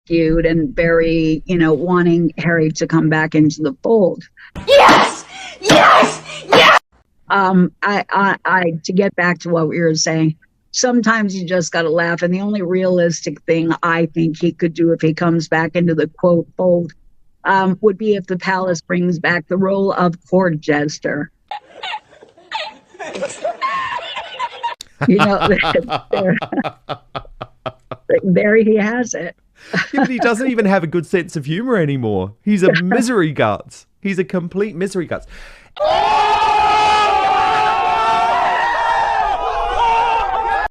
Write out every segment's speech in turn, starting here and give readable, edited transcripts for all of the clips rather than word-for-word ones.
cute and very, wanting Harry to come back into the fold. Yes! Yes! Yes! I to get back to what we were saying, sometimes you just got to laugh. And the only realistic thing I think he could do if he comes back into the quote fold would be if the palace brings back the role of court jester. There he has it. Yeah, but he doesn't even have a good sense of humor anymore. He's a misery guts. He's a complete misery guts.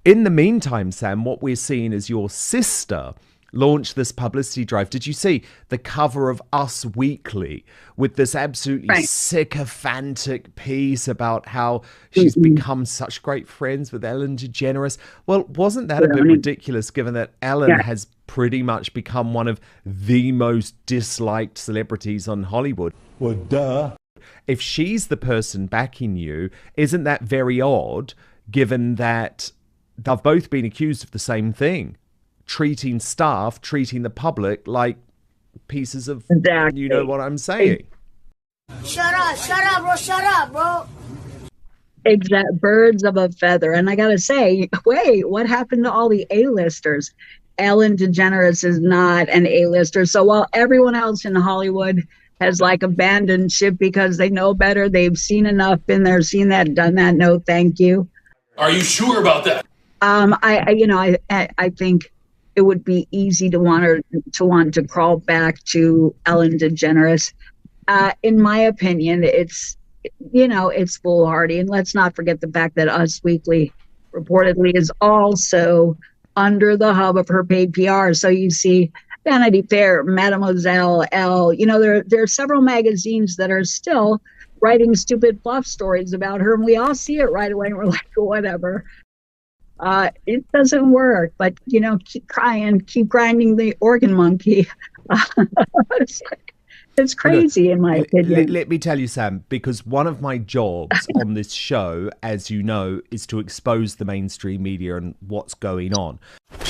In the meantime, Sam, what we're seeing is your sister launched this publicity drive. Did you see the cover of Us Weekly with this absolutely sycophantic piece about how she's become such great friends with Ellen DeGeneres? Well, wasn't that a bit ridiculous given that Ellen has pretty much become one of the most disliked celebrities on Hollywood? Well, duh. If she's the person backing you, isn't that very odd given that they've both been accused of the same thing? Treating staff, treating the public like pieces of, you know what I'm saying. Shut up, bro. Exact birds of a feather. And I gotta say, wait, what happened to all the A-listers? Ellen DeGeneres is not an A-lister. So while everyone else in Hollywood has like abandoned ship because they know better, they've seen enough, been there, seen that, done that. No, thank you. Are you sure about that? I think it would be easy to want to crawl back to Ellen DeGeneres. In my opinion, it's foolhardy. And let's not forget the fact that Us Weekly reportedly is also under the hub of her paid PR. So you see Vanity Fair, Mademoiselle, Elle, there are several magazines that are still writing stupid fluff stories about her. And we all see it right away. And we're like, whatever. It doesn't work, but keep crying, keep grinding the organ monkey. It's crazy, in my opinion. Let me tell you, Sam, because one of my jobs on this show, as you know, is to expose the mainstream media and what's going on.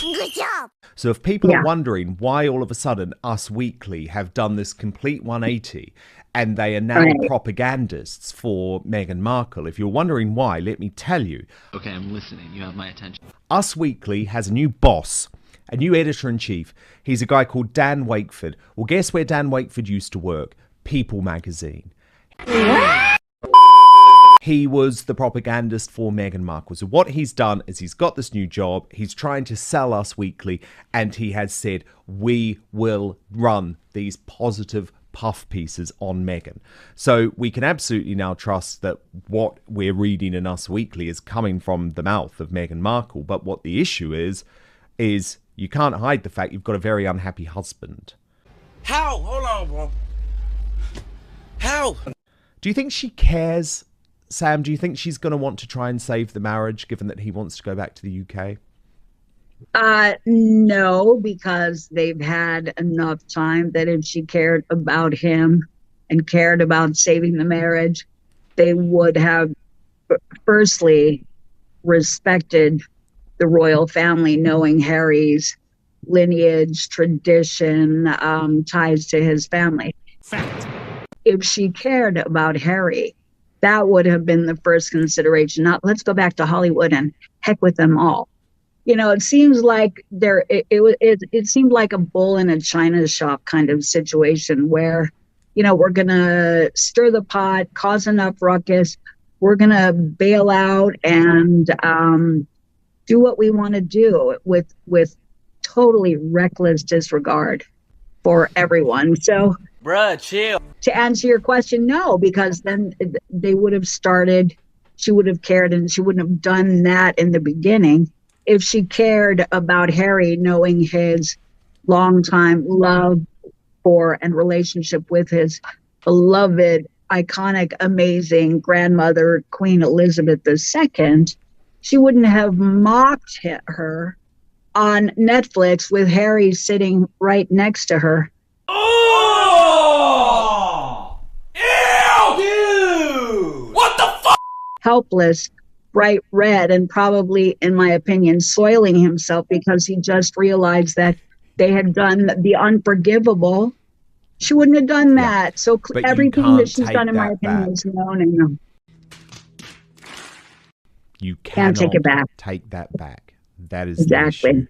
Good job. So if people are wondering why all of a sudden Us Weekly have done this complete 180 and they are now propagandists for Meghan Markle, if you're wondering why, let me tell you. Okay, I'm listening. You have my attention. Us Weekly has a new boss, a new editor-in-chief. He's a guy called Dan Wakeford. Well, guess where Dan Wakeford used to work? People magazine. He was the propagandist for Meghan Markle. So what he's done is he's got this new job. He's trying to sell Us Weekly, and he has said, we will run these positive puff pieces on Meghan. So we can absolutely now trust that what we're reading in Us Weekly is coming from the mouth of Meghan Markle. But what the issue is you can't hide the fact you've got a very unhappy husband. How? Hold on, bro. How? Do you think she cares, Sam? Do you think she's going to want to try and save the marriage, given that he wants to go back to the UK? No, because they've had enough time that if she cared about him and cared about saving the marriage, they would have firstly respected the royal family, knowing Harry's lineage, tradition, ties to his family. Fact. If she cared about Harry, that would have been the first consideration. Not let's go back to Hollywood and heck with them all. It seems like it seemed like a bull in a china shop kind of situation where, we're going to stir the pot, cause enough ruckus. We're going to bail out and do what we want to do with totally reckless disregard for everyone. So, Bruh, chill. To answer your question, no, because then they would have started, she would have cared, and she wouldn't have done that in the beginning. If she cared about Harry, knowing his longtime love for and relationship with his beloved, iconic, amazing grandmother, Queen Elizabeth II, she wouldn't have mocked her on Netflix with Harry sitting right next to her. Oh! Ew! Dude! What the fuck? Helpless, bright red, and probably, in my opinion, soiling himself because he just realized that they had done the unforgivable, she wouldn't have done that. So But you everything that can't she's take done, in my that opinion, back. is known and You can't take it back. take that back. That is the Exactly. issue.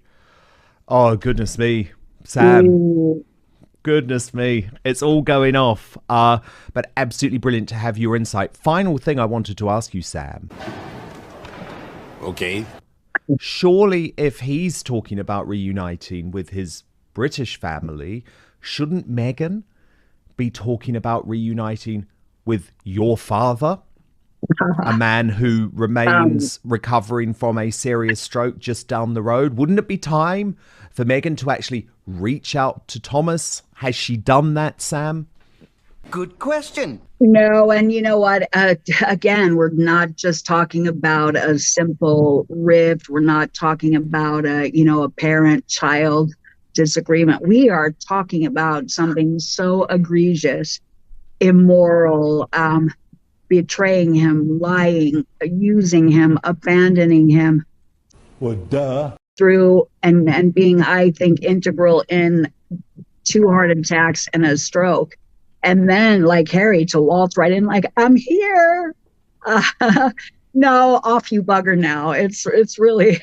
Oh, goodness me, Sam. Ooh. Goodness me. It's all going off. But absolutely brilliant to have your insight. Final thing I wanted to ask you, Sam. Okay. Surely if he's talking about reuniting with his British family, shouldn't Meghan be talking about reuniting with your father? A man who remains recovering from a serious stroke just down the road. Wouldn't it be time for Meghan to actually reach out to Thomas? Has she done that, Sam? Good question. No, and you know what? Again, we're not just talking about a simple rift. We're not talking about a parent-child disagreement. We are talking about something so egregious, immoral, betraying him, lying, using him, abandoning him. Well, duh. Through and being, I think, integral in 2 heart attacks and a stroke. And then, like Harry, to waltz right in, like, I'm here. No, off you bugger now. It's really,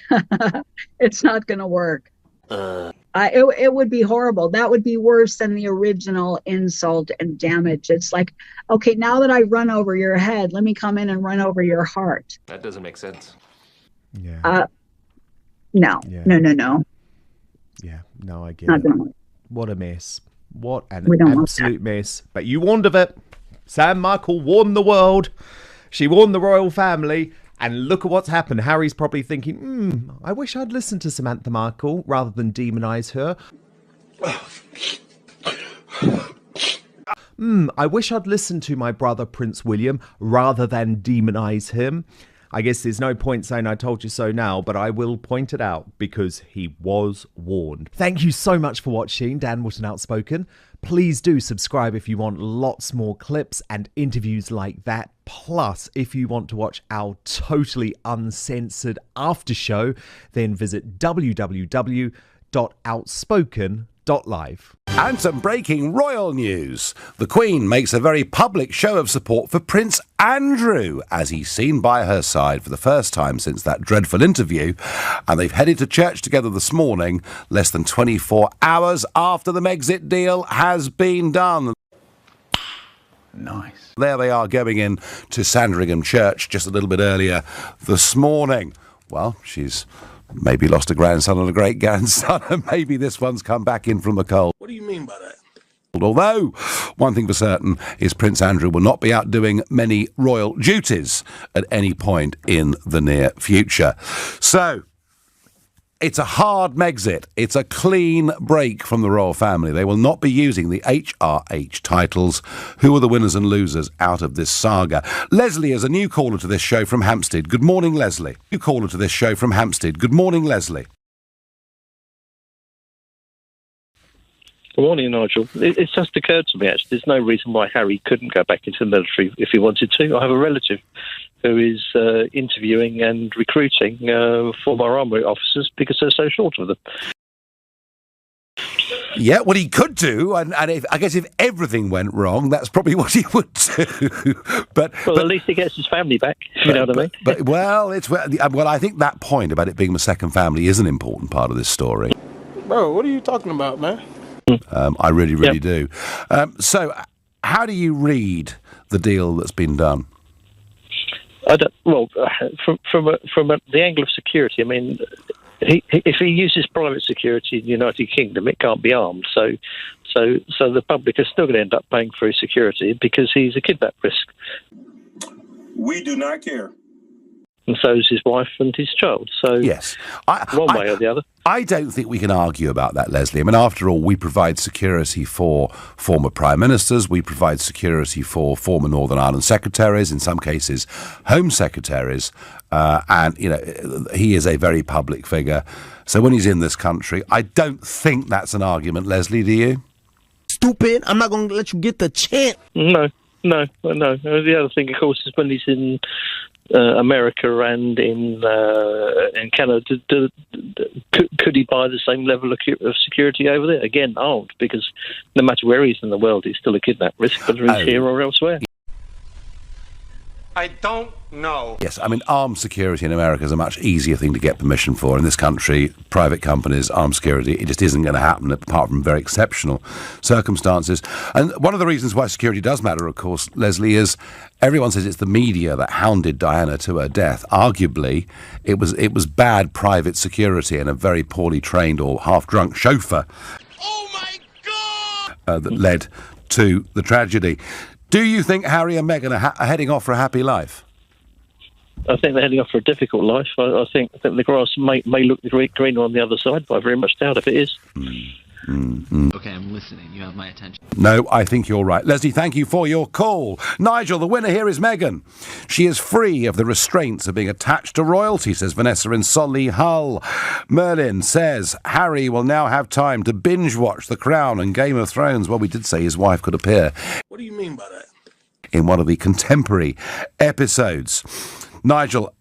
it's not going to work. It would be horrible. That would be worse than the original insult and damage. It's like, okay, now that I run over your head, let me come in and run over your heart. That doesn't make sense. Yeah. No. Yeah. No. Yeah. No, I get Not it. gonna work. What a mess. What an We don't want absolute mess. But you warned of it. Sam Markle warned the world. She warned the royal family. And look at what's happened. Harry's probably thinking, I wish I'd listened to Samantha Markle rather than demonise her. I wish I'd listened to my brother Prince William rather than demonise him. I guess there's no point saying I told you so now, but I will point it out because he was warned. Thank you so much for watching Dan Wootton Outspoken. Please do subscribe if you want lots more clips and interviews like that. Plus, if you want to watch our totally uncensored after show, then visit www.outspoken.live. And some breaking royal news. The Queen makes a very public show of support for Prince Andrew as he's seen by her side for the first time since that dreadful interview. And they've headed to church together this morning, less than 24 hours after the Megxit deal has been done. Nice. There they are going in to Sandringham Church just a little bit earlier this morning. Well, she's maybe lost a grandson and a great-grandson, and maybe this one's come back in from the cold. What do you mean by that? Although, one thing for certain is Prince Andrew will not be out doing many royal duties at any point in the near future. So, it's a hard Megxit. It's a clean break from the royal family. They will not be using the HRH titles. Who are the winners and losers out of this saga? Leslie is a new caller to this show from Hampstead. Good morning, Leslie. New caller to this show from Hampstead. Good morning, Leslie. Good morning, Nigel. It's just occurred to me, actually, there's no reason why Harry couldn't go back into the military if he wanted to. I have a relative who is interviewing and recruiting former army officers because they're so short of them. Yeah, what he could do, and if, I guess if everything went wrong, that's probably what he would do. but at least he gets his family back, if you know what I mean. Well, I think that point about it being the second family is an important part of this story. Bro, what are you talking about, man? I really do. So, how do you read the deal that's been done? From the angle of security, I mean, if he uses private security in the United Kingdom, it can't be armed. So the public is still going to end up paying for his security because he's a kidnap risk. We do not care. And so is his wife and his child. So yes, one way or the other. I don't think we can argue about that, Leslie. I mean, after all, we provide security for former prime ministers. We provide security for former Northern Ireland secretaries, in some cases, home secretaries. And, you know, he is a very public figure. So when he's in this country, I don't think that's an argument, Leslie, do you? Stupid. I'm not going to let you get the chance. No. The other thing, of course, is when he's in America and in Canada, could he buy the same level of security over there? Again, armed, because no matter where he is in the world, he's still a kidnap risk, whether he's here or elsewhere. I don't know. Yes, I mean, armed security in America is a much easier thing to get permission for. In this country, private companies, armed security, it just isn't going to happen apart from very exceptional circumstances. And one of the reasons why security does matter, of course, Leslie, is everyone says it's the media that hounded Diana to her death. Arguably, it was bad private security and a very poorly trained or half-drunk chauffeur that led to the tragedy. Do you think Harry and Meghan are heading off for a happy life? I think they're heading off for a difficult life. I think the grass may look greener on the other side, but I very much doubt if it is. Okay, I'm listening. You have my attention. No, I think you're right. Leslie, thank you for your call. Nigel, the winner here is Meghan. She is free of the restraints of being attached to royalty, says Vanessa in Solihull. Merlin says Harry will now have time to binge-watch The Crown and Game of Thrones. Well, we did say his wife could appear. What do you mean by that? In one of the contemporary episodes. Nigel,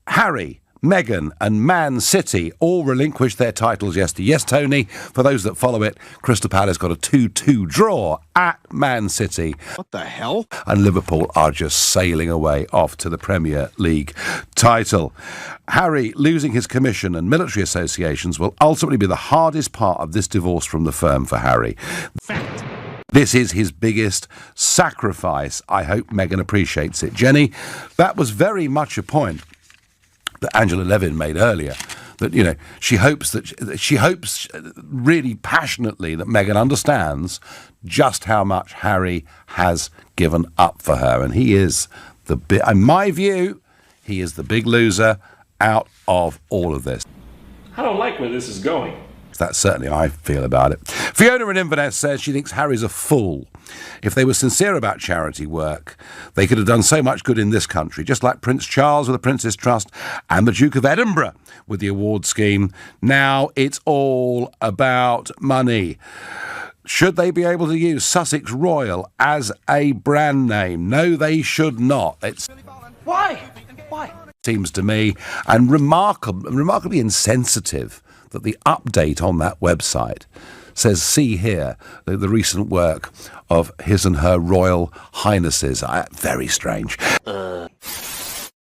Harry, Meghan and Man City all relinquished their titles yesterday. Yes, Tony, for those that follow it, Crystal Palace got a 2-2 draw at Man City. What the hell? And Liverpool are just sailing away off to the Premier League title. Harry losing his commission and military associations will ultimately be the hardest part of this divorce from the firm for Harry. Fact. This is his biggest sacrifice. I hope Meghan appreciates it. Jenny, that was very much a point that Angela Levin made earlier, that, you know, she hopes really passionately that Meghan understands just how much Harry has given up for her. And he is in my view, he is the big loser out of all of this. I don't like where this is going. That's certainly how I feel about it. Fiona in Inverness says she thinks Harry's a fool. If they were sincere about charity work, they could have done so much good in this country, just like Prince Charles with the Prince's Trust and the Duke of Edinburgh with the award scheme. Now it's all about money. Should they be able to use Sussex Royal as a brand name? No, they should not. Why? Seems to me, and remarkably insensitive that the update on that website says, see here, the recent work of His and Her Royal Highnesses. Very strange.